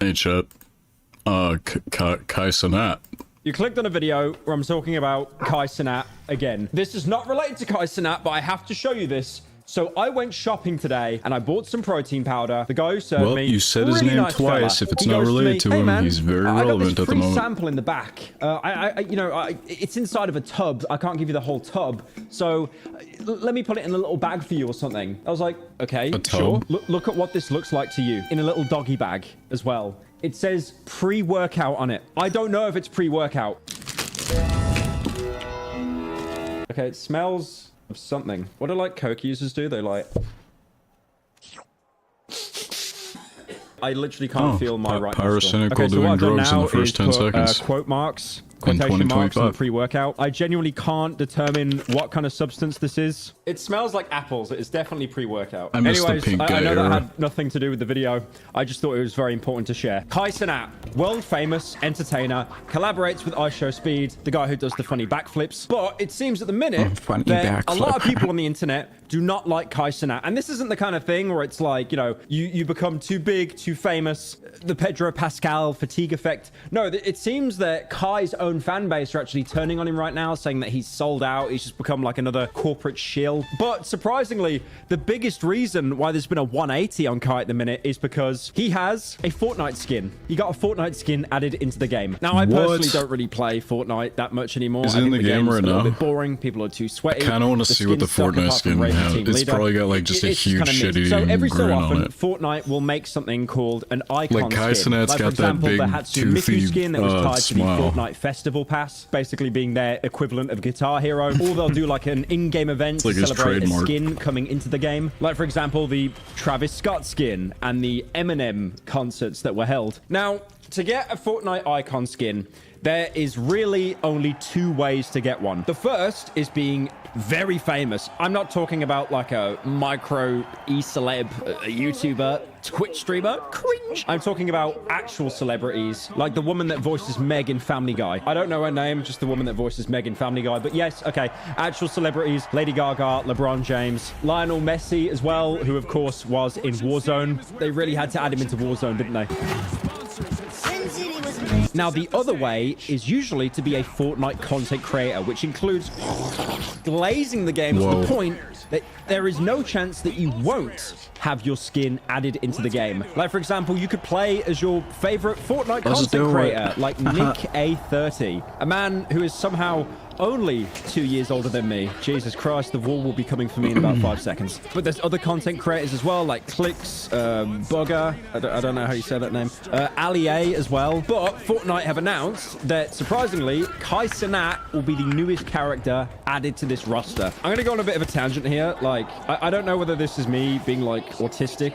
Hey, chat. Kai Cenat. You clicked on a video where I'm talking about Kai Cenat again. This is not related to Kai Cenat, but I have to show you this. So I went shopping today and I bought some protein powder. The guy who served me, Well, you said his name nice twice. fella. If it's He not goes related to me, "Hey, him, man, he's very I got relevant this at the free moment." sample in the back. It's inside of a tub. I can't give you the whole tub. So let me put it in a little bag for you or something. I was like, okay, sure. Look at what this looks like to you in a little doggy bag as well. It says pre-workout on it. I don't know if it's pre-workout. Okay, it smells of something. What do like Coke users do? They like... I literally can't feel my right nostril. Pyrocynical doing drugs in the first 10 seconds. Quote marks, quotation marks on the pre-workout. I genuinely can't determine what kind of substance this is. It smells like apples. It is definitely pre-workout. Anyways, I know that had nothing to do with the video. I just thought it was very important to share. Kai Cenat, world famous entertainer, collaborates with IShowSpeed, the guy who does the funny backflips. But it seems at the minute that a lot of people on the internet do not like Kai Cenat. And this isn't the kind of thing where it's like, you know, you become too big, too famous, the Pedro Pascal fatigue effect. No, it seems that Kai's own fan base are actually turning on him right now, saying that he's sold out. He's just become like another corporate shill. But surprisingly, the biggest reason why there's been a 180 on Kai at the minute is because he has a Fortnite skin. He got a Fortnite skin added into the game. Now, I personally don't really play Fortnite that much anymore. Is it in the game right now? A little bit boring. People are too sweaty. I kind of want to see what the Fortnite skin has. It's probably got like just a huge shitty so every so grin often, on it. Fortnite will make something called an icon like Kai skin. Cenat's got that big toothy skin that was tied smile. to the Fortnite Festival Pass, basically being their equivalent of Guitar Hero. Or they'll do like an in-game event to celebrate a skin coming into the game. Like, for example, the Travis Scott skin and the Eminem concerts that were held. Now, to get a Fortnite icon skin, there is really only two ways to get one. The first is being very famous. I'm not talking about like a micro e-celeb, a YouTuber, Twitch streamer. Cringe. I'm talking about actual celebrities, like the woman that voices Meg in Family Guy. I don't know her name, just the woman that voices Meg in Family Guy. But yes, okay, actual celebrities, Lady Gaga, LeBron James, Lionel Messi as well, who of course was in Warzone. They really had to add him into Warzone, didn't they? Now, the other way is usually to be a Fortnite content creator, which includes glazing the game to the point that there is no chance that you won't have your skin added into the game. Like, for example, you could play as your favorite Fortnite content creator, like Nick A30, a man who is somehow only 2 years older than me. Jesus Christ, the wall will be coming for me in about 5 seconds. But there's other content creators as well, like Clicks, Bugger, I don't know how you say that name, Ali A as well. But Fortnite have announced that, surprisingly, Kai Cenat will be the newest character added to this roster. I'm gonna go on a bit of a tangent here. Like, I don't know whether this is me being like autistic,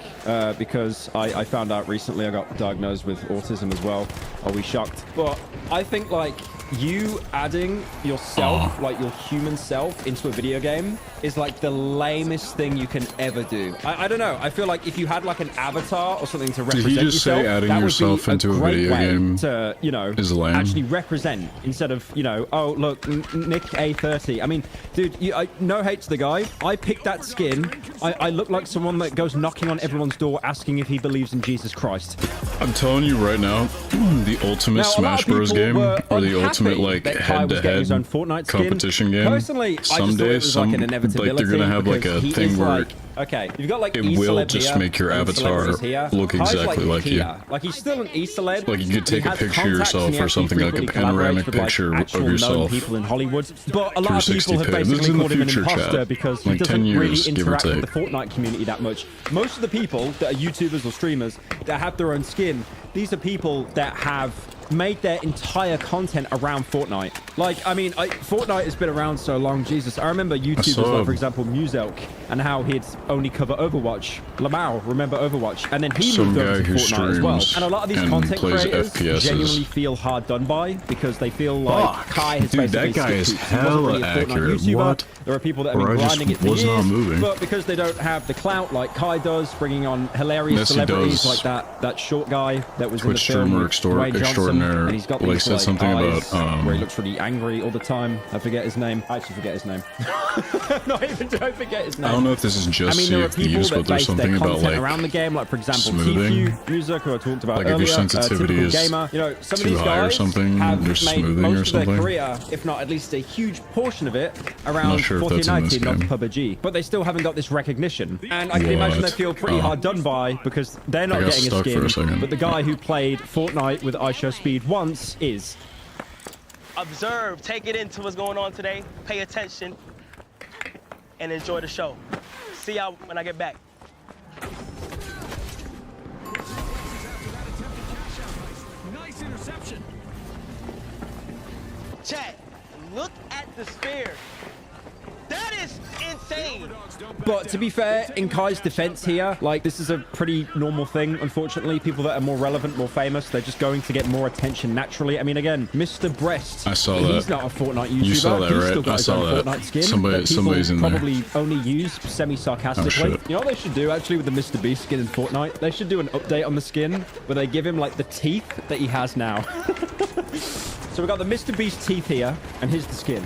because I found out recently I got diagnosed with autism as well. Are we shocked? But I think like you adding yourself, like your human self, into a video game is like the lamest thing you can ever do. I don't know. I feel like if you had like an avatar or something to represent yourself, say adding yourself into a video game to, you know, is lame. Actually represent, instead of, you know, oh look, Nick A30. I mean, dude, no hate to the guy. I picked that skin. I look like someone that goes knocking on everyone's door asking if he believes in Jesus Christ. I'm telling you right now, the ultimate Smash Bros game, or the ultimate like head-to-head competition game, personally, someday like they're gonna have like a thing where okay, you've got like it will just make your avatar look exactly like you. Like, he's still an e-celeb. Like, you could take a picture of yourself or something, like a panoramic picture of yourself. People in Hollywood, but a lot of people have basically called him an imposter because he doesn't really interact with the Fortnite community that much. Most of the people that are YouTubers or streamers that have their own skin, these are people that have made their entire content around Fortnite. Like, I mean, Fortnite has been around so long, Jesus. I remember YouTubers like, for example, Muselk, and how he'd only cover Overwatch. Lamau, remember Overwatch? And then he moved over to Fortnite as well. And a lot of these content creators genuinely feel hard done by because they feel like Kai has basically that guy is hella accurate. What? There are people that have been grinding it for years, but because they don't have the clout like Kai does, bringing on hilarious celebrities like that short guy that was in the film with Dwayne Johnson partner and he's got like these, said something eyes about where he looks really angry all the time. I forget his name. I actually forget his name. Not even do I forget his name. I don't know if this is just there are people Thieves, that but there's base their something about content like around the game, like for example, smoothing. TFU music, who I talked about Like if earlier. your sensitivity is gamer. You know, some of too these high or guys something, have you're made smoothing or most of their something. career, if not at least a huge portion of it, around not sure if that's in this 4090, not game. PUBG. But they still haven't got this recognition, and I can imagine they feel pretty hard done by because they're not got getting a stuck for a skin, second. but the guy who played Fortnite with iShowSpeed once is. Observe, take it into what's going on today, pay attention, and enjoy the show. See y'all when I get back. Nice interception. Chat, look at the spear. That is insane. But to be fair, in Kai's defense here, like, this is a pretty normal thing, unfortunately. People that are more relevant, more famous, they're just going to get more attention naturally. I mean, again, Mr. Breast, I saw he's that. not a Fortnite YouTuber. You saw that, He's right? still got I his saw own that. Fortnite skin Somebody's in there. probably only use semi-sarcastically. Oh, shit. You know what they should do, actually, with the Mr. Beast skin in Fortnite? They should do an update on the skin where they give him, like, the teeth that he has now. So we got the Mr. Beast teeth here, and here's the skin.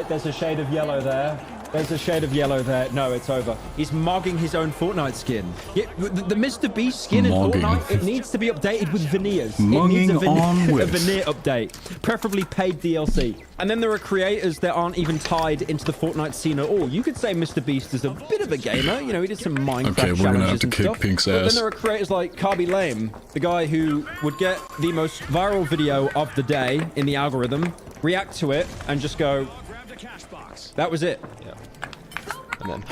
There's a shade of yellow there. There's a shade of yellow there. No, it's over. He's mogging his own Fortnite skin. Yeah, the Mr. Beast skin in Fortnite, it needs to be updated with veneers. Mugging it needs on a veneer update, preferably paid DLC. And then there are creators that aren't even tied into the Fortnite scene at all. You could say Mr. Beast is a bit of a gamer. You know, he did some Minecraft Okay, we're gonna have challenges to and kick stuff. Pink's But then ass. there are creators like Carby Lame, the guy who would get the most viral video of the day in the algorithm, react to it, and just go, that was it. And then,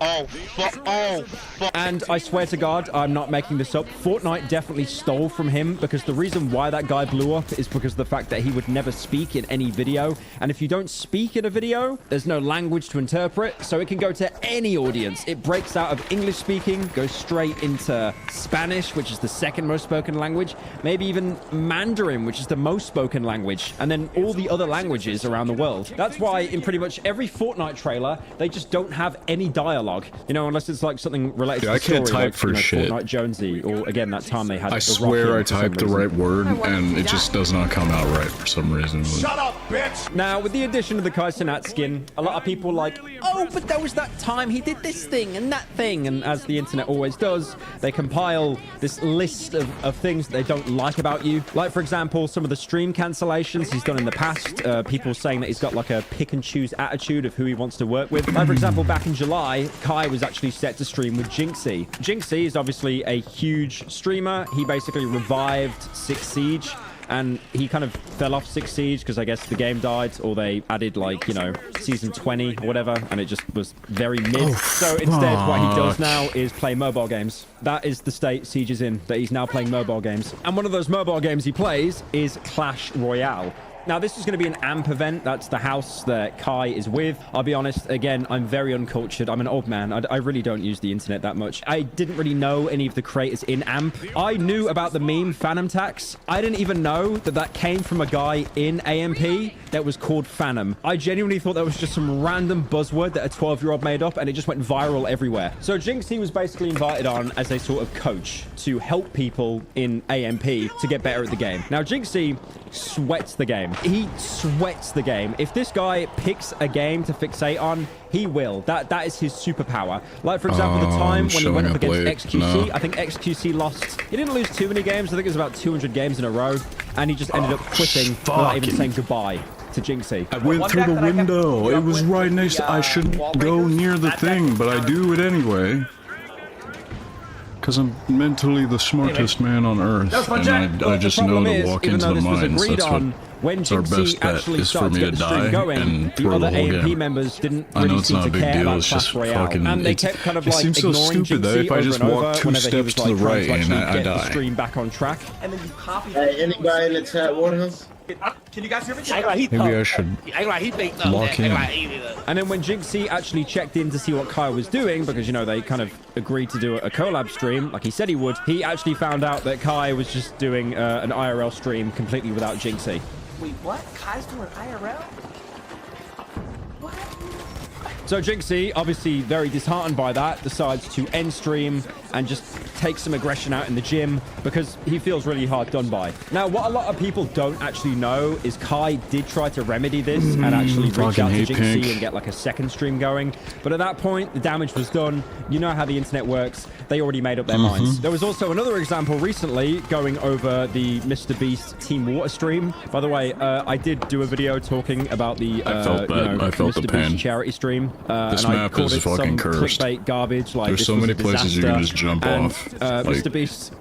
Oh, fuck. and I swear to God, I'm not making this up. Fortnite definitely stole from him because the reason why that guy blew up is because of the fact that he would never speak in any video. And if you don't speak in a video, there's no language to interpret. So it can go to any audience. It breaks out of English speaking, goes straight into Spanish, which is the second most spoken language, maybe even Mandarin, which is the most spoken language, and then all the other languages around the world. That's why in pretty much every Fortnite trailer, they just don't have any dialogue. You know, unless it's like something related to the I can't story, type like, for you know, shit. Fortnite Jonesy, or again that time they had. I the swear Rocky I for some typed the reason. right word and it just does not come out right for some reason. Shut up, bitch. Now, with the addition of the Kai Cenat skin, a lot of people are like, oh, but there was that time he did this thing and that thing. And as the internet always does, they compile this list of things that they don't like about you. Like, for example, some of the stream cancellations he's done in the past. People saying that he's got like a pick and choose attitude of who he wants to work with. Like, for example, back in July, Kai was actually set to stream with Jinxie. Jinxie is obviously a huge streamer. He basically revived Six Siege. And he kind of fell off Six Siege because I guess the game died, or they added, like, you know, season 20 or whatever, and it just was very mid. So instead, what he does now is play mobile games. That is the state Siege is in, that he's now playing mobile games. And one of those mobile games he plays is Clash Royale. Now, this is going to be an AMP event. That's the house that Kai is with. I'll be honest, again, I'm very uncultured. I'm an old man. I really don't use the internet that much. I didn't really know any of the creators in AMP. I knew about the meme Phantom Tax. I didn't even know that that came from a guy in AMP that was called Phantom. I genuinely thought that was just some random buzzword that a 12-year-old made up, and it just went viral everywhere. So Jinxie was basically invited on as a sort of coach to help people in AMP to get better at the game. Now, Jinxie sweats the game. He sweats the game. If this guy picks a game to fixate on, he will. That is his superpower. Like, for example, the time when he went up against XQC, I think XQC lost. He didn't lose too many games. I think it was about 200 games in a row, and he just ended up quitting without even saying goodbye to Jinxie. I went through the window. It was right next to... I shouldn't go near the thing, but I do it anyway. Because I'm mentally the smartest man on Earth, and I just know to walk into the mines. That's when our best bet is for me to die and the throw other the whole AMP game. members didn't I know really it's seem not to a big care deal, about it's Clash just Royale, fucking... and they kept kind of It like seems so ignoring stupid that Jinxie if I just over and walk over 2 whenever he steps was to like the trying right to and actually I get the die. stream back on track. And then you copy Hey, anybody in the chat want us? Can you guys hear me? Maybe I should lock in. And then when Jinxie actually checked in to see what Kai was doing, because, you know, they kind of agreed to do a collab stream like he said he would, he actually found out that Kai was just doing an IRL stream completely without Jinxie. Wait, what? Kai's doing IRL? What? So Jinxie, obviously very disheartened by that, decides to end stream and just take some aggression out in the gym because he feels really hard done by. Now, what a lot of people don't actually know is Kai did try to remedy this and actually reach out to Jinxie and get like a second stream going. But at that point, the damage was done. You know how the internet works. They already made up their minds. There was also another example recently going over the Mr. Beast Team Water stream. By the way, I did do a video talking about the Mr. Beast charity stream. This map is fucking cursed. Clickbait garbage. Like, there's so many places you can just jump off. Mr. Beast,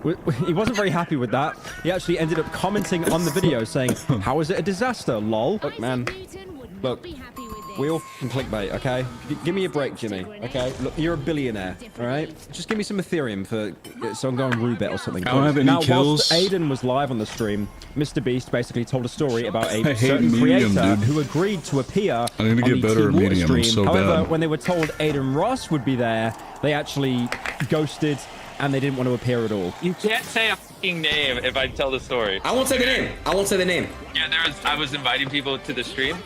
he wasn't very happy with that. He actually ended up commenting on the video saying, "How is it a disaster? Lol." Look, man. Look. We all can clickbait, okay? Give me a break, Jimmy, okay? Look, you're a billionaire, all right? Just give me some Ethereum so I'm going Rubit or something. I don't have any kills. Whilst Aiden was live on the stream, Mr. Beast basically told a story about a certain creator who agreed to appear I need to get better at medium. I'm so However, bad. when they were told Aiden Ross would be there, they actually ghosted and they didn't want to appear at all. You can't say a fucking name if I tell the story. I won't say the name. I won't say the name. Yeah, I was inviting people to the stream.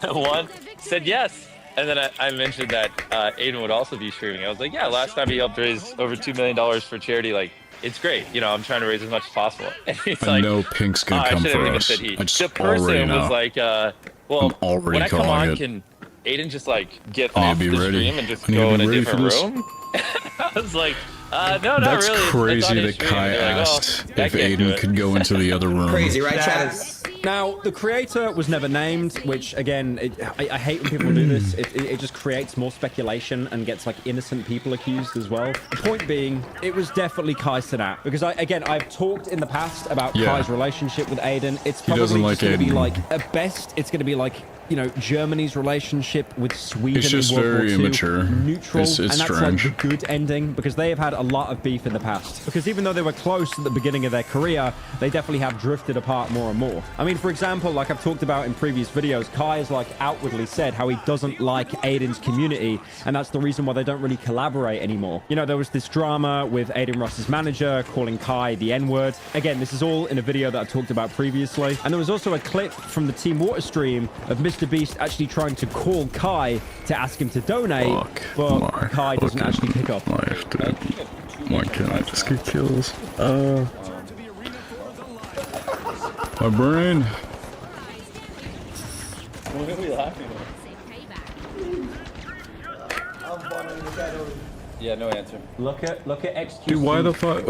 One said yes. And then I mentioned that Aiden would also be streaming. I was like, yeah, last time he helped raise over $2 million for charity. Like, it's great. You know, I'm trying to raise as much as possible. And he's I like, know Pink's gonna come for us. The person was like, well, when I come on, can Aiden just like get off the stream and just go in a different room? I was like, no, not That's really. Crazy that Kai asked if Aiden could go into the other room. Crazy, right, Chad? Now, the creator was never named, which, again, I hate when people do this. It just creates more speculation and gets, like, innocent people accused as well. The point being, it was definitely Kai Cenat. Because, I've talked in the past about Kai's relationship with Aiden. It's probably just going to be, like, at best, it's going to be, like, you know, Germany's relationship with Sweden. It's just in World very War II, immature. Neutral, It's and that's strange. like the good ending because they have had a lot of beef in the past. Because even though they were close at the beginning of their career, they definitely have drifted apart more and more. I mean, for example, like I've talked about in previous videos, Kai has like outwardly said how he doesn't like Aiden's community, and that's the reason why they don't really collaborate anymore. You know, there was this drama with Aiden Ross's manager calling Kai the N-word. Again, this is all in a video that I talked about previously. And there was also a clip from the Team Water stream of Mr. Beast actually trying to call Kai to ask him to donate, but Kai doesn't actually pick up. Life, dude. Why can't I just get kills? My brain. What are we laughing at? Yeah, no answer. Look at XQC. Dude, why the fuck?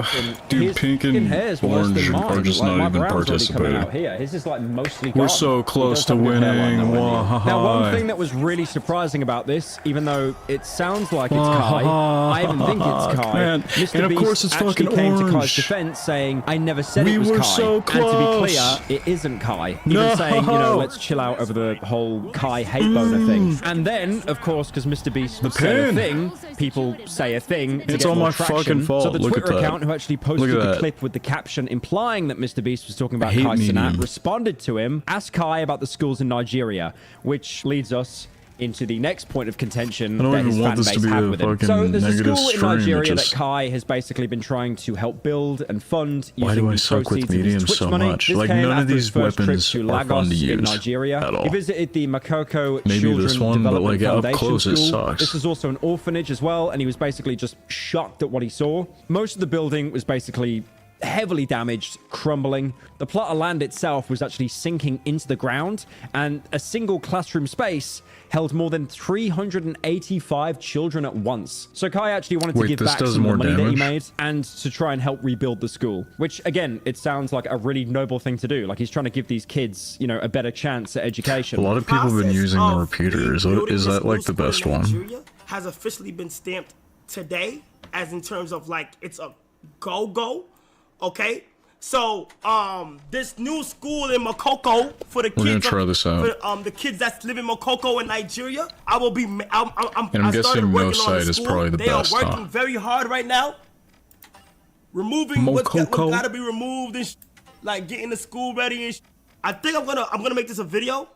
Dude, Pink and Orange are just not even participating. Out here. His is like mostly We're gone. so close to winning. Now, one thing that was really surprising about this, even though it sounds like it's Kai, I even think it's Kai. Man. Mr. And of Beast course it's actually fucking came to Kai's Orange. defense saying, I never said We it was were Kai. so And to be close. clear, it isn't Kai. Even saying, you know, let's chill out over the whole Kai hate boner thing. And then, of course, because Mr. Beast would say a thing, people say a thing. It's all my fucking fault. So the Look at Twitter that. account who actually posted Look at the that. clip with the caption implying that Mr. Beast was talking about I hate Kai Cenat medium. responded to him, asked Kai about the schools in Nigeria, which leads us into the next point of contention I don't that even his want fan this to base be had a with him. fucking So there's a negative school in stream, Nigeria it just- that Kai has basically been trying to help build and fund Why using do I the suck with proceeds of his medium Twitch so money. much? This Like, came none of after his these first trip weapons to are fun to Lagos in use Nigeria. at all. He visited the Makoko Maybe Children this one, but, Development like, up Foundation close, it School. sucks. This is also an orphanage as well, and he was basically just shocked at what he saw. Most of the building was basically heavily damaged, crumbling. The plot of land itself was actually sinking into the ground, and a single classroom space held more than 385 children at once. So Kai actually wanted to give back some of the money that he made and to try and help rebuild the school, which again, it sounds like a really noble thing to do. Like he's trying to give these kids, you know, a better chance at education. A lot of people have been using the repeater. Is that like the best one? Nigeria has officially been stamped today, as in terms of like it's a go-go. Okay, so this new school in Makoko for the kids. We're gonna try this out. For, the kids that's live in Makoko in Nigeria, I will be. And I'm I'm started guessing no working on the site is school. probably the they best, are working very hard right now, removing what's gotta be removed and like getting the school ready. And I think I'm gonna make this a video,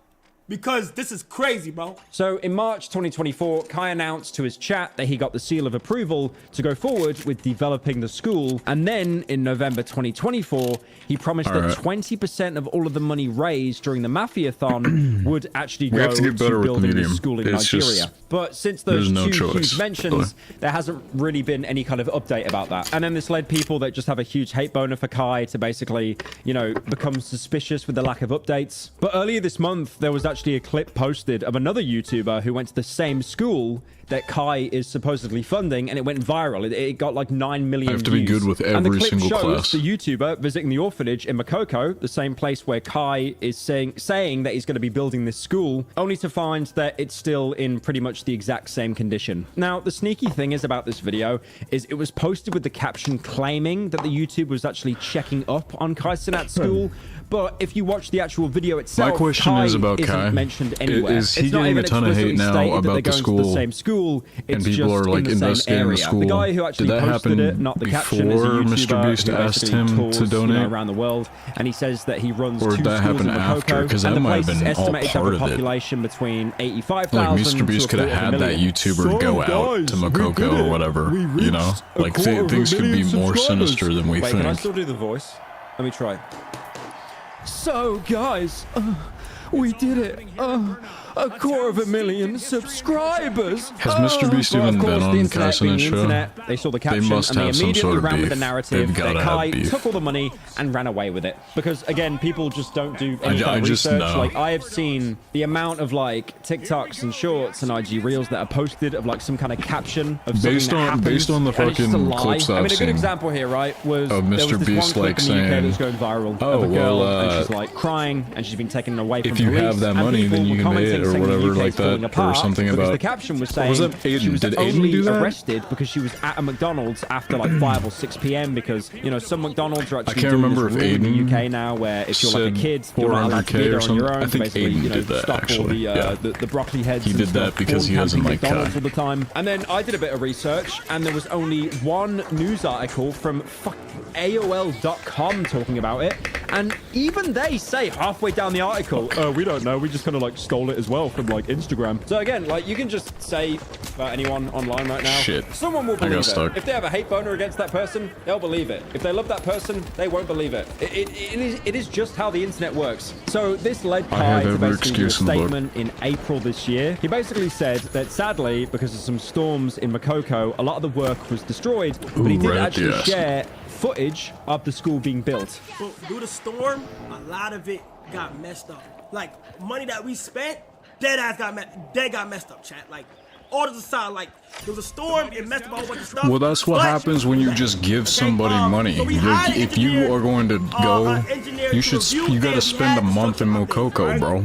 because this is crazy, bro. So in March 2024, Kai announced to his chat that he got the seal of approval to go forward with developing the school. And then in November 2024, he promised that 20% of all of the money raised during the Mafia-thon would actually go to building the school in Nigeria. But since those two huge mentions, there hasn't really been any kind of update about that. And then this led people that just have a huge hate boner for Kai to basically, you know, become suspicious with the lack of updates. But earlier this month, there was actually a clip posted of another YouTuber who went to the same school that Kai is supposedly funding, and it went viral. It got like 9 million views. I have to be good with every single class. And the clip shows the YouTuber visiting the orphanage in Makoko, the same place where Kai is saying that he's going to be building this school, only to find that it's still in pretty much the exact same condition. Now, the sneaky thing is about this video is it was posted with the caption claiming that the YouTuber was actually checking up on Kai Cenat's school. But if you watch the actual video itself, my question is about Kai. Mentioned anywhere. Is he getting a ton of hate now about the school? The same school. And people are like investigating the school. The guy who actually posted it, not the caption, is a YouTuber Mr. Beast asked him to donate around the world, and he says that he runs or two did that schools happen in after? Makoko, Because that might have been all part of it. Population between 85,000. Like Mr. Beast could have had that YouTuber go out to Makoko or whatever. You know, like things could be more sinister than we think. Can I still do the voice? Let me try. So, guys, we did it. 250,000 subscribers. Has Mr. Beast even been on Kai Cenat's show? They saw the caption and they immediately ran with the narrative that Kai took all the money and ran away with it. Because again, people just don't do any kind of research. Like I have seen the amount of like TikToks and shorts and IG reels that are posted of like some kind of caption of based on the fucking clips that I've seen. I mean, a good example here, right, was of Mr. Beast like saying, that was going viral of a girl and she's like crying and she's been taken away from if you police, have that money, then you can pay it or whatever like that, or something about. The caption was saying was that Aiden? She was Did Aiden only do that? arrested because she was at a McDonald's after like 5 or 6 p.m. because you know some McDonald's are actually doing this rule in the UK now where if you're like a kid, you're not allowed to be there on your own. I think basically, Aiden you know, did that stop actually. all the broccoli heads. He did that because he doesn't like McDonald's all the time. And then I did a bit of research, and there was only one news article from AOL.com talking about it, and even they say halfway down the article, we don't know, we just kind of like stole it as well from like Instagram. So again, like you can just say about anyone online right now, someone will believe it. If they have a hate boner against that person, they'll believe it. If they love that person, they won't believe it. It is just how the internet works. So this led Kai to basically do a statement in April this year. He basically said that sadly, because of some storms in Makoko, a lot of the work was destroyed, but he did actually share footage of the school being built. But due to the storm, a lot of it got messed up. Like money that we spent, dead got messed up, chat. Like orders aside, like there was a storm, it messed up a whole bunch of stuff. Well, that's what happens when you just give somebody money. So if you are going to go, you got to spend a month in Makoko, bro.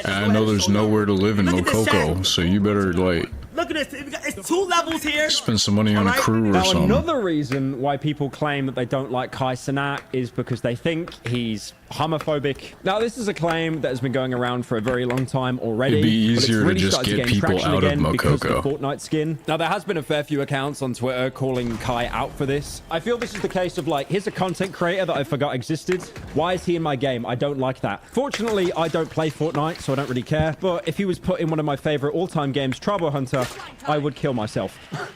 And I know there's nowhere to live in Makoko, so you better like. Look at this. It's 2 levels here. Spend some money on a crew or something. Another reason why people claim that they don't like Kai Cenat is because they think he's homophobic. Now, this is a claim that has been going around for a very long time already. It'd be easier really to just get people out of Because Makoko. of the Fortnite skin. Now, there has been a fair few accounts on Twitter calling Kai out for this. I feel this is the case of like, here's a content creator that I forgot existed. Why is he in my game? I don't like that. Fortunately, I don't play Fortnite, so I don't really care. But if he was put in one of my favorite all-time games, Tribal Hunter, I would kill myself. Can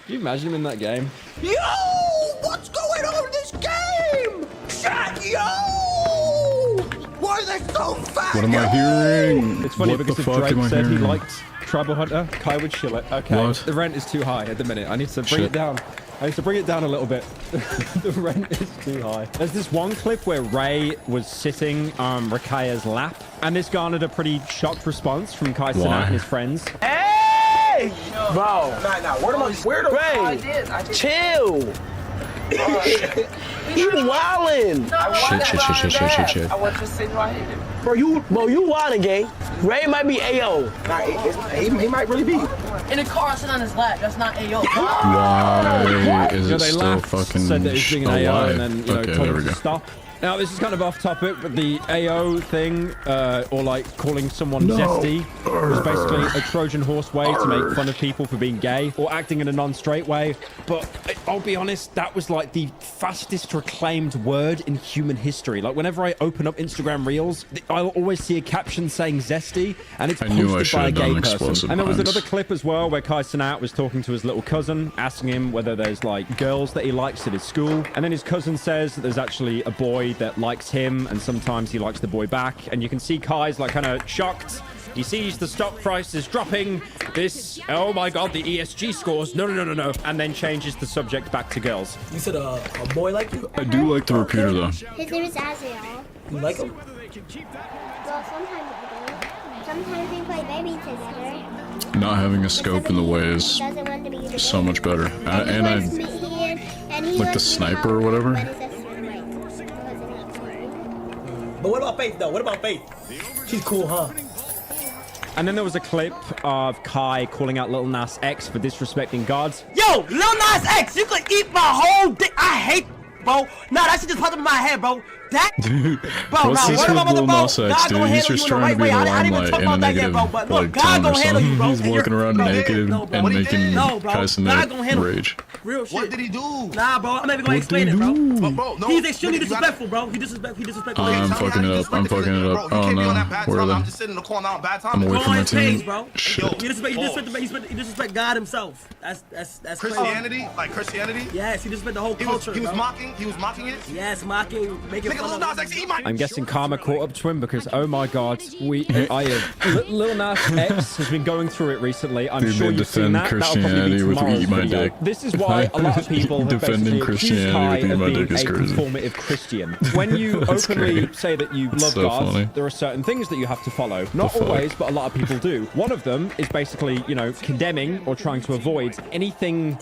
you imagine him in that game? Yo! What's going on in this game? Chat, yo! Why are they so fast? What am I hearing? It's funny what because if Drake said he liked Tribal Hunter, Kai would chill it. Okay, what? The rent is too high at the minute. I need to bring it down. I need to bring it down a little bit. The rent is too high. There's this one clip where Ray was sitting on Rakaya's lap, and this garnered a pretty shocked response from Kai Cenat and his friends. Hey! Bro. Nah, where the Ray? I did. Chill. You wildin'. Shit. I was just sitting right here. Bro, you wildin', gang. Ray might be AO. Nah, he might really be. In a car sitting on his lap, that's not AO. Why is it they still laughed, fucking said that he was being an AO alive? and then, Okay, told there him we to go. stop. Now, this is kind of off topic, but the AO thing, or like calling someone zesty, was basically a Trojan horse way to make fun of people for being gay or acting in a non-straight way. But I'll be honest, that was like the fastest reclaimed word in human history. Like whenever I open up Instagram Reels, I'll always see a caption saying zesty, and it's posted by a gay person. And there was another clip as well where Kai Cenat was talking to his little cousin, asking him whether there's like girls that he likes at his school. And then his cousin says that there's actually a boy that likes him, and sometimes he likes the boy back. And you can see Kai's like kind of shocked. He sees the stock price is dropping. This, oh my God, the ESG scores. No. And then changes the subject back to girls. You said a boy like you? I do like the repeater though. His name is Aziel. You like him? Well, sometimes I do. Sometimes we play baby together. Not having a scope in the way is so much better. And I like the sniper or whatever. But what about Faith though? What about Faith? She's cool, huh? And then there was a clip of Kai calling out Lil Nas X for disrespecting gods. Yo, Lil Nas X, you could eat my whole dick. I hate, bro. Nah, that shit just popped up in my head, bro. That, bro. What's this with Lil Nas X, dude? He's just trying to be in the limelight in a negative like tone or something. He's walking around naked and making Kai Cenat rage. Real shit. What did he do? Nah, bro. I'm not even gonna explain it, bro. He's extremely disrespectful, bro. He disrespectful. I'm fucking it up. I'm fucking it up. Oh no. Where are they? I'm just sitting in the corner on bad time. I'm away from my team. Bro. Shit. He disrespect God himself. That's Christianity, crazy. like Christianity. Yes, he disrespect the whole culture. He was mocking it. Yes, mocking, making fun of Lil Nas X, eat my. I'm guessing karma caught up to him because, oh my God, Lil Nas X has been going through it recently. I'm sure you've seen that. Christianity with eat my dick. This is why a lot of people have defending basically accused Kai Christianity of with eat my being dick is a crazy. performative Christian. When you openly great. say that you love so God, funny. there are certain things that you have to follow. Not fuck? always, but a lot of people do. One of them is basically, you know, condemning or trying to avoid anything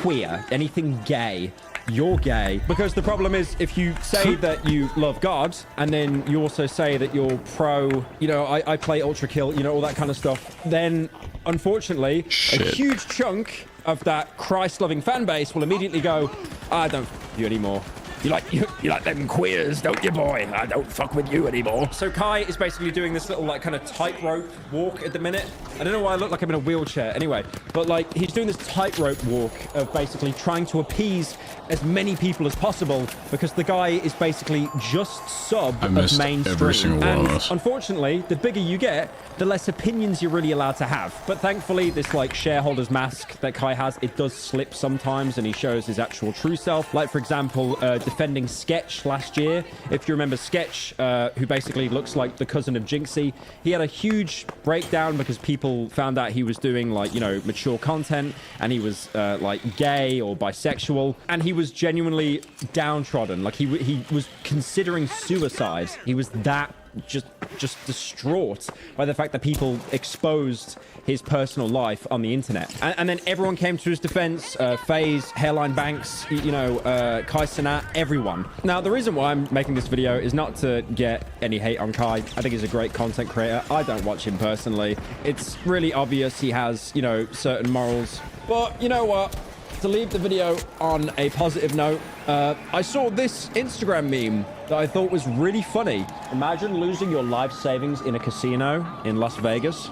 queer, anything gay. You're gay. Because the problem is, if you say that you love God, and then you also say that you're pro, you know, I play Ultra Kill, you know, all that kind of stuff, then unfortunately, a huge chunk of that Christ-loving fan base will immediately go, I don't f*** you anymore. You like them queers, don't you, boy? I don't fuck with you anymore. So Kai is basically doing this little like kind of tightrope walk at the minute. I don't know why I look like I'm in a wheelchair. Anyway, but like he's doing this tightrope walk of basically trying to appease as many people as possible because the guy is basically just sub of mainstream. Every single one of us. Unfortunately, the bigger you get, the less opinions you're really allowed to have. But thankfully, this like shareholder's mask that Kai has, it does slip sometimes and he shows his actual true self. Like for example, defending Sketch last year. If you remember Sketch, who basically looks like the cousin of Jinxie, he had a huge breakdown because people found out he was doing like, you know, mature content and he was like gay or bisexual and he was genuinely downtrodden. Like he was considering suicide. He was that just distraught by the fact that people exposed his personal life on the internet. And then everyone came to his defense. FaZe, Hairline Banks, you know, Kai Cenat, everyone. Now, the reason why I'm making this video is not to get any hate on Kai. I think he's a great content creator. I don't watch him personally. It's really obvious he has, you know, certain morals. But you know what? To leave the video on a positive note, I saw this Instagram meme that I thought was really funny. Imagine losing your life savings in a casino in Las Vegas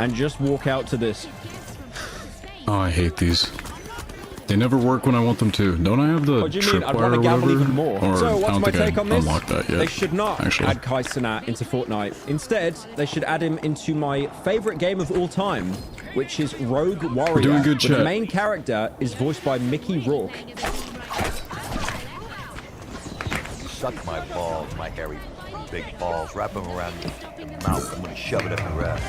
and just walk out to this. Oh, I hate these. They never work when I want them to. Don't I have the What do you mean? I'd want tripwire to or gamble whatever? even more. Or So I what's don't my think take I on this? unlocked that yet. They should not actually add Kai Cenat into Fortnite. Instead, they should add him into my favorite game of all time, which is Rogue Warrior. We're doing good where the chat. main character is voiced by Mickey Rourke. Suck my balls, my hairy big balls. Wrap them around your mouth. I'm gonna shove it up your ass.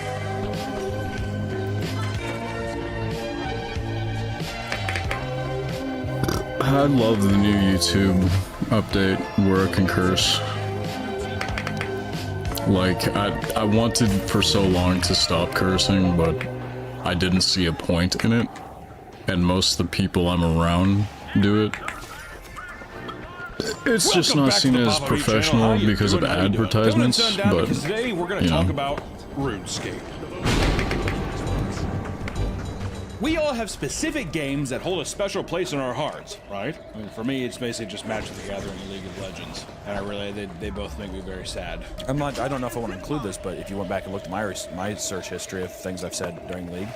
I love the new YouTube update where it can curse. Like, I wanted for so long to stop cursing, but I didn't see a point in it. And most of the people I'm around do it. It's just not seen as professional because of advertisements, but, today we're going to talk about RuneScape. We all have specific games that hold a special place in our hearts, right? I mean, for me, it's basically just Magic the Gathering and League of Legends. And they both make me very sad. I don't know if I want to include this, but if you went back and looked at my search history of things I've said during League,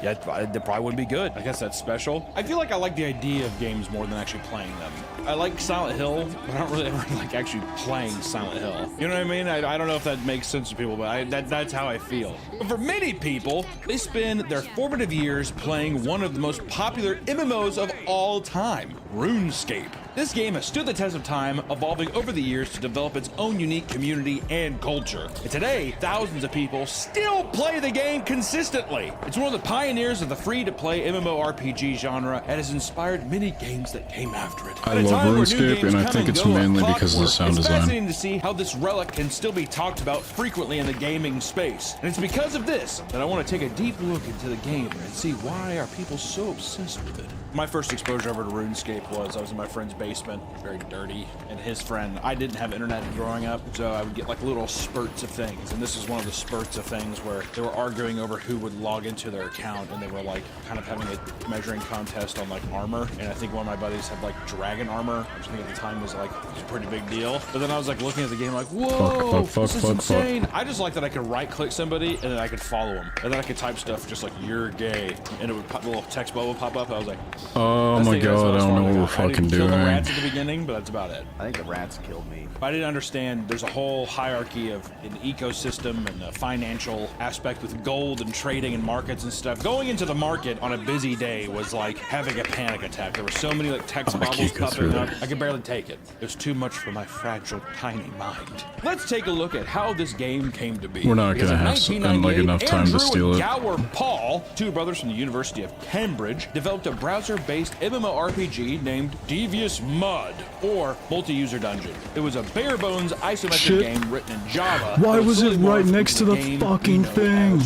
yeah, they probably wouldn't be good. I guess that's special. I feel like I like the idea of games more than actually playing them. I like Silent Hill, but I don't really ever like actually playing Silent Hill. You know what I mean? I don't know if that makes sense to people, but that's how I feel. But for many people, they spend their formative years playing one of the most popular MMOs of all time, RuneScape. This game has stood the test of time, evolving over the years to develop its own unique community and culture. And today, thousands of people still play the game consistently. It's one of the pioneers of the free-to-play MMORPG genre and has inspired many games that came after it. I love RuneScape, and I think it's mainly because of the sound design. It's fascinating to see how this relic can still be talked about frequently in the gaming space. And it's because of this that I want to take a deep look into the game and see why are people so obsessed with it. My first exposure over to RuneScape was I was in my friend's basement, very dirty, and his friend, I didn't have internet growing up, so I would get like little spurts of things, and this is one of the spurts of things where they were arguing over who would log into their account, and they were like kind of having a measuring contest on like armor, and I think one of my buddies had like dragon armor, which I think at the time was like a pretty big deal, but then I was like looking at the game like, whoa, this is insane. I just like that I could right click somebody and then I could follow them, and then I could type stuff just like you're gay, and it would pop, a little text bubble pop up. I was like, oh my god, I don't know what we're fucking doing. The rats at the beginning, but that's about it. I think the rats killed me. I didn't understand there's a whole hierarchy of an ecosystem and a financial aspect with gold and trading and markets and stuff. Going into the market on a busy day was like having a panic attack. There were so many like text bubbles popping up. I could barely take it. It was too much for my fragile, tiny mind. Let's take a look at how this game came to be. We're not gonna have like enough time to steal it. Gower Paul, two brothers from the University of Cambridge, developed a browser-based MMORPG named Devious Mud, or Multi-User Dungeon. It was a bare-bones isometric game written in Java. Why was it right next to the fucking thing?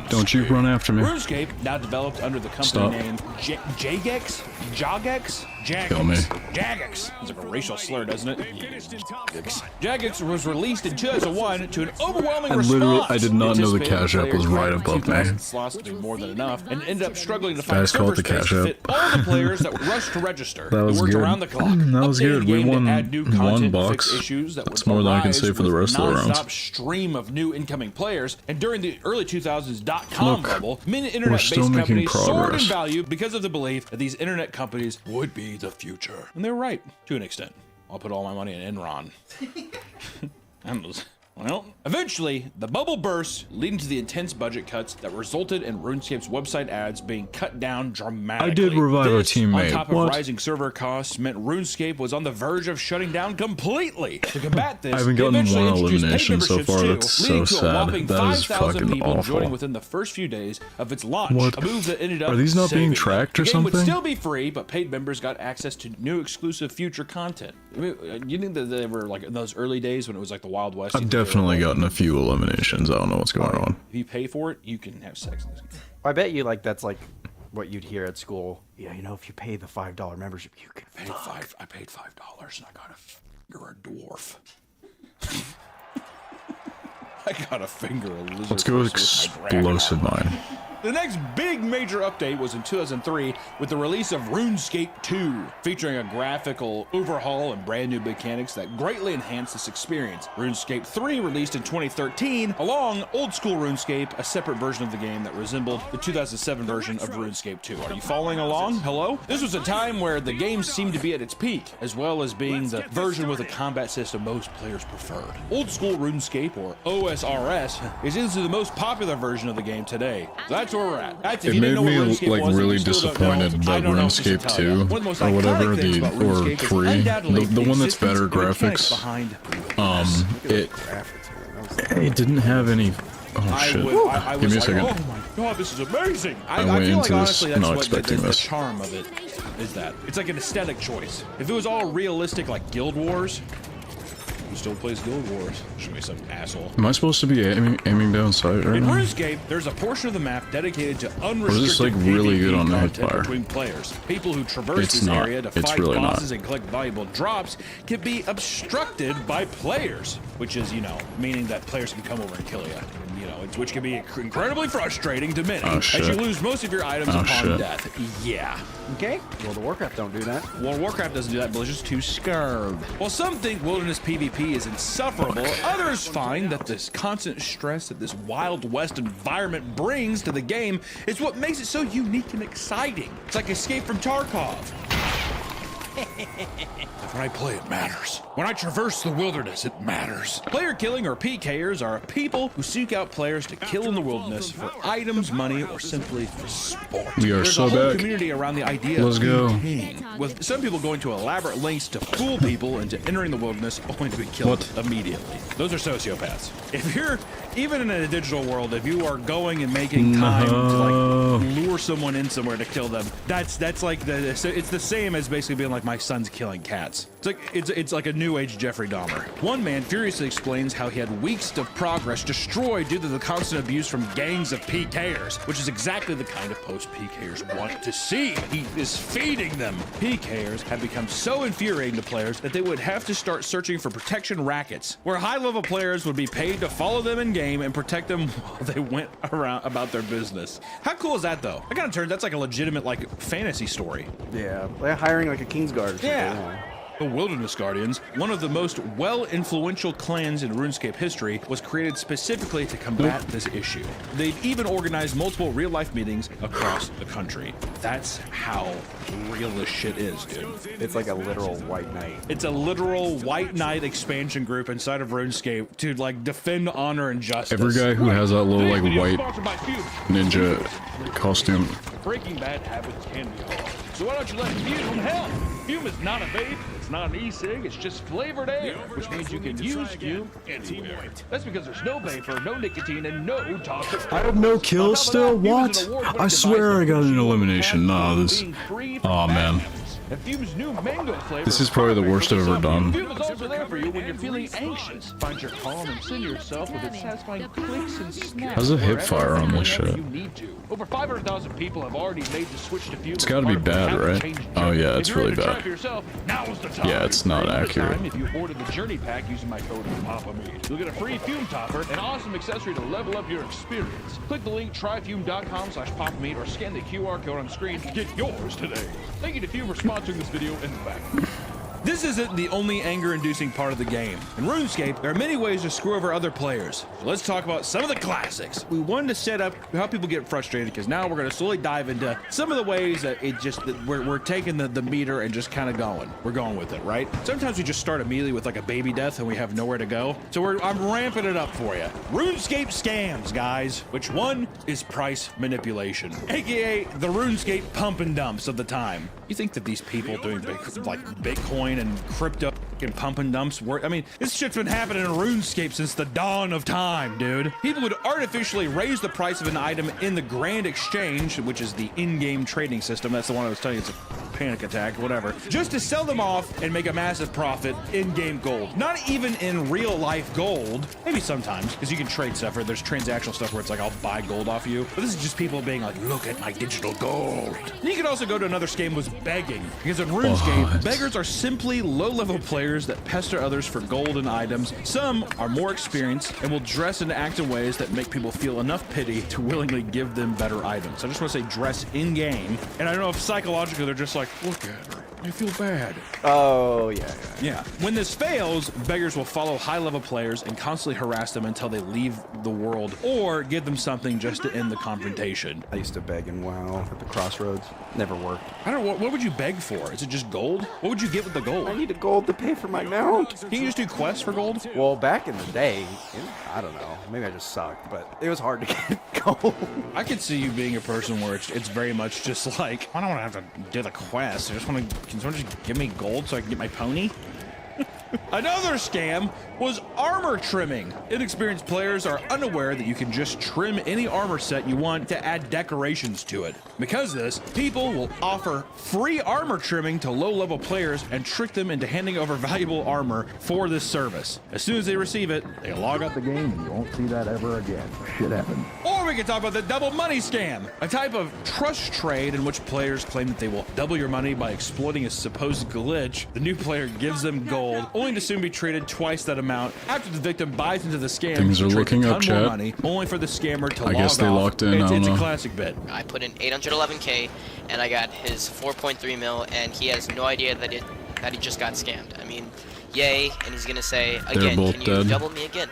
Don't you run after me. RuneScape, now developed under the company name Jagex? Kill me. Jagex. It's like a racial slur, doesn't it? Jagex was released in 2001 to an overwhelming response. I did not know the Cash App was right above me. Slots to be more than enough, and ended up struggling to I find just call it server the space Cash to App. fit all the players that would rush to register. That was worked good. around the clock. That was good. We won one box. That's more than I can say for the rest of the rounds. Non-stop stream of new incoming players, and during the early 2000s .com bubble, many internet-based companies soared in value because of the belief that these internet companies would be the future. And they were right, to an extent. I'll put all my money in Enron. Well, eventually, the bubble burst, leading to the intense budget cuts that resulted in RuneScape's website ads being cut down dramatically. I did revive our teammate. On top of rising server costs, meant RuneScape was on the verge of shutting down completely. To combat this, I haven't gotten eventually one introduced elimination paid so far. memberships That's too, leading so to a sad. whopping That is 5,000 fucking people joining awful. within the first few days of its launch. What? A move that ended up Are these not being saving it. tracked or The game would something? still be free, but paid members got access to new exclusive future content. I mean, you think that they were like in those early days when it was like the Wild West? I've definitely gotten a few eliminations. I don't know what's going on. If you pay for it, you can have sex in this game. I bet you like that's like what you'd hear at school. Yeah, you know, if you pay the $5 membership, you can. I paid $5 and I got you're a dwarf. I got a finger a lizard. Let's go with Explosive Mine. The next big major update was in 2003 with the release of RuneScape 2, featuring a graphical overhaul and brand new mechanics that greatly enhanced this experience. RuneScape 3 released in 2013, along old school RuneScape, a separate version of the game that resembled the 2007 version of RuneScape 2. Are you following along? Hello? This was a time where the game seemed to be at its peak, as well as being the version with a combat system most players preferred. Old school RuneScape, or OSRS, is into the most popular version of the game today. So that's where we're at. It made me like really disappointed that RuneScape 2 or whatever or 3, the one that's better graphics, it didn't have any. Oh shit! Give me a second. Oh my god, this is amazing! I went feel like into this honestly that's not what expecting the this. charm of it is. That it's like an aesthetic choice. If it was all realistic like Guild Wars. Who still plays Guild Wars? Should be some asshole. Am I supposed to be aiming down sight right In now? RuneScape, there's a portion of the map dedicated to unrestricted Or is this like really good on the content hipfire? between players. People who traverse It's this not. area to It's fight really bosses not. and collect valuable drops can be obstructed by players, which is, you know, meaning that players can come over and kill you. you know, which can be incredibly frustrating to many, Oh, as shit. you lose most of your items Oh, upon shit. death. Yeah. Okay. World of Warcraft don't do that. World of Warcraft doesn't do that, Blizzard's too scared. While some think wilderness PvP is insufferable, others find that this constant stress that this Wild West environment brings to the game is what makes it so unique and exciting. It's like Escape from Tarkov. When I play, it matters. When I traverse the wilderness, it matters. Player killing, or PKers, are people who seek out players to kill in the wilderness for items, money, or simply for sport. We are There's so a whole back. community around the idea Let's of go. PKing, with some people going to elaborate lengths to fool people into entering the wilderness only to be killed What? immediately. Those are sociopaths. If you're, even in a digital world, if you are going and making time to like lure someone in somewhere to kill them, that's like it's the same as basically being like, my son's killing cats. It's like a new age Jeffrey Dahmer. One man furiously explains how he had weeks of progress destroyed due to the constant abuse from gangs of PKers, which is exactly the kind of post PKers want to see. He is feeding them. PKers have become so infuriating to players that they would have to start searching for protection rackets, where high-level players would be paid to follow them in game and protect them while they went around about their business. How cool is that, though? That kind of turns, that's like a legitimate like fantasy story. Yeah, like hiring like a Kingsguard or something. Yeah. The Wilderness Guardians, one of the most well-influential clans in RuneScape history, was created specifically to combat this issue. They've even organized multiple real-life meetings across the country. That's how real this shit is, dude. It's like a literal White Knight. It's a literal White Knight expansion group inside of RuneScape to like defend honor and justice. Every guy who has that little like white ninja costume. Breaking bad habits can be hard. So why don't you let Fume help? Fume is not a vape, it's not an e-cig, it's just flavored air, which means you can use Fume anywhere. That's because there's no vapor, no nicotine, and no toxic. I have no kills still? What? I swear I got an elimination. Nah, this... Oh, man. And Fume's new mango flavor. This is probably the worst I've ever done. Fume is also there for you when you're feeling anxious. Find your calm and center yourself with its satisfying clicks and snaps. How's the hip fire on this shit? You need to. Over 500,000 people have already made the switch to Fume. It's gotta be bad, right? Oh yeah, it's really bad. Yeah, it's not accurate. If you order the Journey Pack using my code PAPAMeat, you'll get a free Fume topper, an awesome accessory to level up your experience. Click the link tryfume.com/PAPAMeat or scan the QR code on screen to get yours today. Thank you to Fume for sponsoring this video in the back. This isn't the only anger-inducing part of the game. In RuneScape, there are many ways to screw over other players. So let's talk about some of the classics. We wanted to set up how people get frustrated, because now we're going to slowly dive into some of the ways that we're taking the meter and just kind of going. We're going with it, right? Sometimes we just start immediately with like a baby death and we have nowhere to go. So I'm ramping it up for you. RuneScape scams, guys. Which one is price manipulation, aka the RuneScape pump and dumps of the time. You think that these people doing like Bitcoin and crypto and pump and dumps work? I mean, this shit's been happening in RuneScape since the dawn of time, dude. People would artificially raise the price of an item in the Grand Exchange, which is the in-game trading system. That's the one I was telling you, it's a panic attack, whatever, just to sell them off and make a massive profit in-game gold. Not even in real life gold. Maybe sometimes, because you can trade stuff, or there's transactional stuff where it's like, I'll buy gold off you. But this is just people being like, look at my digital gold. And you can also go to another scam, was begging, because in RuneScape, beggars are simply low-level players that pester others for gold and items. Some are more experienced and will dress and act in ways that make people feel enough pity to willingly give them better items. I just want to say dress in-game, and I don't know if psychologically they're just like, look at her, I feel bad. Oh, yeah. When this fails, beggars will follow high-level players and constantly harass them until they leave the world, or give them something just to end the confrontation. I used to beg in WoW at the crossroads. Never worked. I don't know, what would you beg for? Is it just gold? What would you get with the gold? I needed gold to pay for my mount. Can you just do quests for gold? Well, back in the day, I don't know. Maybe I just sucked, but it was hard to get gold. I could see you being a person where it's very much just like, I don't want to have to do the quest. I just want to, can someone just give me gold so I can get my pony? Another scam was armor trimming. Inexperienced players are unaware that you can just trim any armor set you want to add decorations to it. Because of this, people will offer free armor trimming to low-level players and trick them into handing over valuable armor for this service. As soon as they receive it, they log out the game and you won't see that ever again. Shit happened. Or we can talk about the double money scam, a type of trust trade in which players claim that they will double your money by exploiting a supposed glitch. The new player gives them gold only to soon be traded twice that amount after the victim buys into the scam. Things are looking up, ton more chat. money, only for the scammer to I guess they log off. locked in, I don't It's a know. classic bit. I put in 811K, and I got his 4.3 mil, and he has no idea that he just got scammed. I mean, yay, and he's gonna say again, both can you dead. double me again?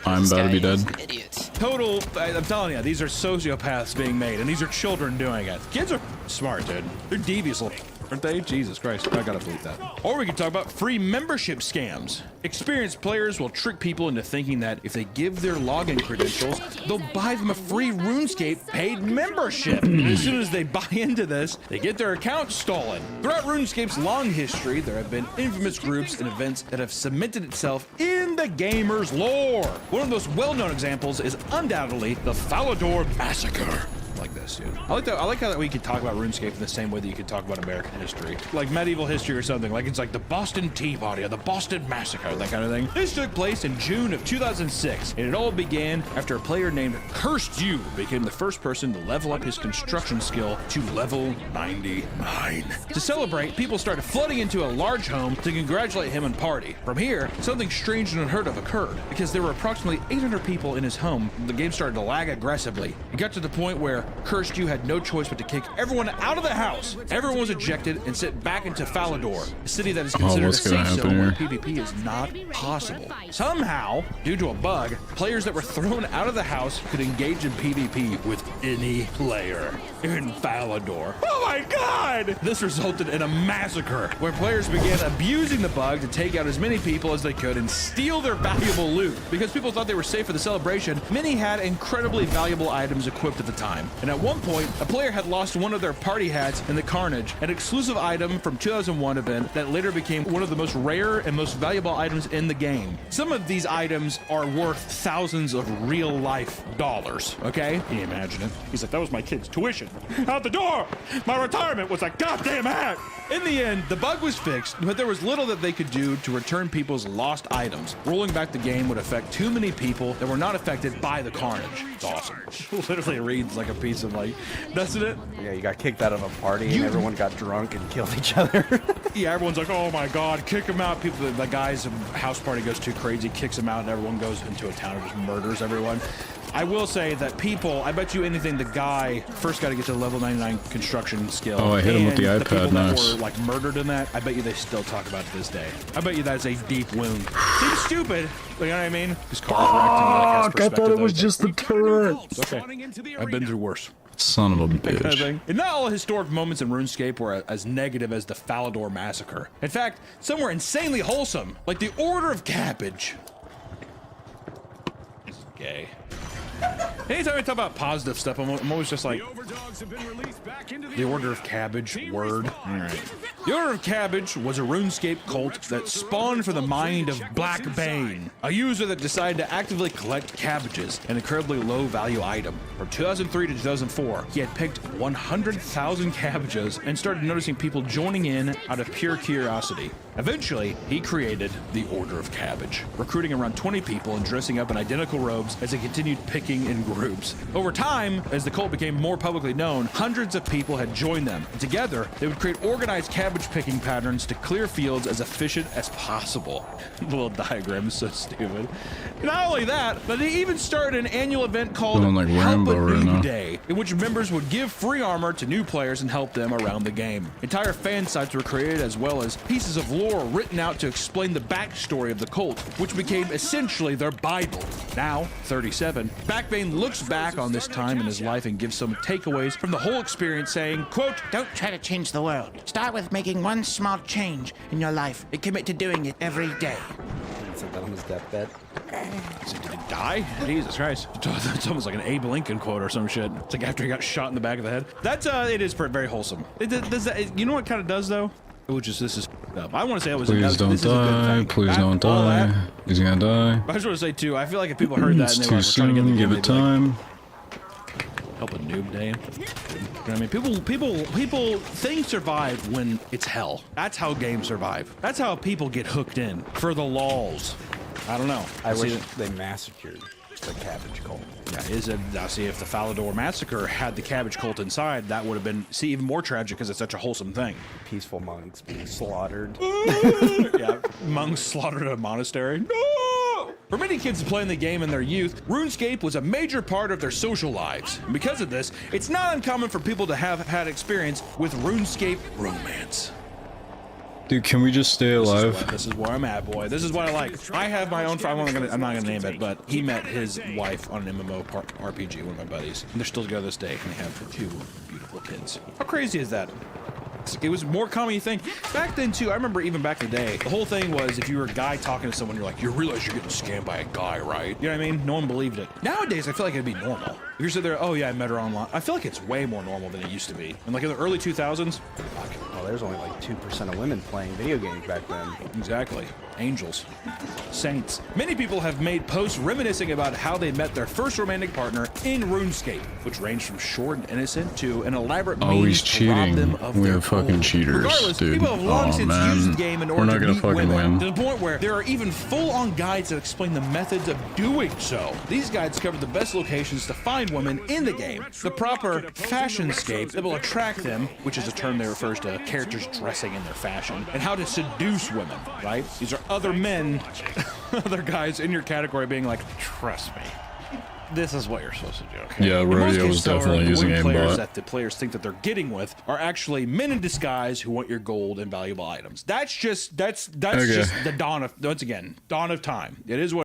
I'm This about to guy be is dead. an idiot. Total, I'm telling you, these are sociopaths being made, and these are children doing it. Kids are smart, dude. They're devious little, aren't they? Jesus Christ, I gotta believe that. Or we can talk about free membership scams. Experienced players will trick people into thinking that if they give their login credentials, they'll buy them a free RuneScape paid membership. And as soon as they buy into this, they get their account stolen. Throughout RuneScape's long history, there have been infamous groups and events that have cemented itself in the gamer's lore. One of the most well-known examples is undoubtedly the Falador Massacre. Like this, dude. I like how that we could talk about RuneScape in the same way that you could talk about American history, like medieval history or something. Like it's like the Boston Tea Party or the Boston Massacre, that kind of thing. This took place in June of 2006, and it all began after a player named Cursed You became the first person to level up his construction skill to level 99. To celebrate, people started flooding into a large home to congratulate him and party. From here, something strange and unheard of occurred. Because there were approximately 800 people in his home, the game started to lag aggressively. It got to the point where Cursed You had no choice but to kick everyone out of the house. Everyone was ejected and sent back into Falador, a city that is considered a what's gonna safe happen zone where here? PvP is not possible. Somehow, due to a bug, players that were thrown out of the house could engage in PvP with any player in Falador. Oh my god! This resulted in a massacre where players began abusing the bug to take out as many people as they could and steal their valuable loot. Because people thought they were safe for the celebration, many had incredibly valuable items equipped at the time. And at one point, a player had lost one of their party hats in the carnage, an exclusive item from 2001 event that later became one of the most rare and most valuable items in the game. Some of these items are worth thousands of real life dollars, okay? Can you imagine it? He's like, that was my kid's tuition. Out the door! My retirement was a goddamn hat! In the end, the bug was fixed, but there was little that they could do to return people's lost items. Rolling back the game would affect too many people that were not affected by the carnage. It's awesome. Literally reads like a piece of like, doesn't it? Yeah, you got kicked out of a party and everyone got drunk and killed each other. Yeah, everyone's like, oh my god, kick him out. People, the guy's house party goes too crazy, kicks him out, and everyone goes into a town and just murders everyone. I will say that people, I bet you anything, the guy first got to get to level 99 construction skill. Oh, I hit him with the and iPad, people nice. that were like murdered in that, I bet you they still talk about it to this day. I bet you that's a deep wound. Seems stupid, but you know what I mean? His car's wrecked and I thought it was just the turret. Okay, I've been through worse. Son of a Kind of bitch. thing. And not all historic moments in RuneScape were as negative as the Falador Massacre. In fact, some were insanely wholesome, like the Order of Cabbage. Gay. Anytime I talk about positive stuff, I'm always just like, the Order of Cabbage, word. All right. The Order of Cabbage was a RuneScape cult that spawned from the mind of Black Bane, a user that decided to actively collect cabbages, an incredibly low value item. From 2003 to 2004, he had picked 100,000 cabbages and started noticing people joining in out of pure curiosity. Eventually, he created the Order of Cabbage, recruiting around 20 people and dressing up in identical robes as they continued picking in groups. Over time, as the cult became more publicly known, hundreds of people had joined them. And together, they would create organized cabbage picking patterns to clear fields as efficient as possible. The little diagram is so stupid. Not only that, but they even started an annual event called Feeling like Help Rambo a right Noob now. Day, in which members would give free armor to new players and help them around the game. Entire fan sites were created, as well as pieces of lore written out to explain the backstory of the cult, which became essentially their Bible. Now, 37, Backbane looks back on this time in his life and gives some takeaways from the whole experience, saying, quote, Don't try to change the world. Start with making one small change in your life and commit to doing it every day. He said that on his deathbed. did he die? Jesus Christ. It's almost like an Abe Lincoln quote or some shit. It's like after he got shot in the back of the head. That's, it is very wholesome. Does that, you know what it kind of does, though? Which is, this is up. I want to say it was Please don't die. Please don't die. He's gonna die. I just want to say, too, I feel like if people heard that It's and they too were like, we're trying to get the soon. game, Give it they'd be like, time. help a noob day. You know what I mean? People, things survive when it's hell. That's how games survive. That's how people get hooked in for the lulz. I don't know. I wish they massacred The cabbage cult. Yeah, is it? Now, see, if the Falador massacre had the cabbage cult inside, that would have been, see, even more tragic because it's such a wholesome thing. Peaceful monks being slaughtered. Yeah, monks slaughtered at a monastery. No! For many kids playing the game in their youth, RuneScape was a major part of their social lives. And because of this, it's not uncommon for people to have had experience with RuneScape romance. Dude, can we just stay alive? This is where I'm at, boy. This is what I like. I have my own. I'm not gonna name it, but he met his wife on an MMO RPG. One of my buddies. And they're still together this day, and they have 2 beautiful kids. How crazy is that? It was more common you think. Back then too, I remember even back in the day, the whole thing was if you were a guy talking to someone, you're like, you realize you're getting scammed by a guy, right? You know what I mean? No one believed it. Nowadays, I feel like it'd be normal. If you're sitting there, oh yeah, I met her online. I feel like it's way more normal than it used to be. And like in the early 2000s, well, there's only like 2% of women playing video games back then. Exactly. Angels. Saints. Many people have made posts reminiscing about how they met their first romantic partner in RuneScape, which ranged from short and innocent to an elaborate means to rob them of We're their fucking gold. cheaters, Regardless, dude. people have long since used the game in order to meet women, to the point where there are even full-on guides that explain the methods of doing so. These guides cover the best locations to find women in the game, the proper fashionscape that will attract them, which is a term that refers to characters dressing in their fashion, and how to seduce women, right? These are other men, other guys in your category being like, trust me, this is what you're supposed to do. Okay? Yeah, Rodeo was definitely using players aimbot. that the players think that they're getting with are actually men in disguise who want your gold and valuable items. That's just the dawn of, once again, dawn of time. It is what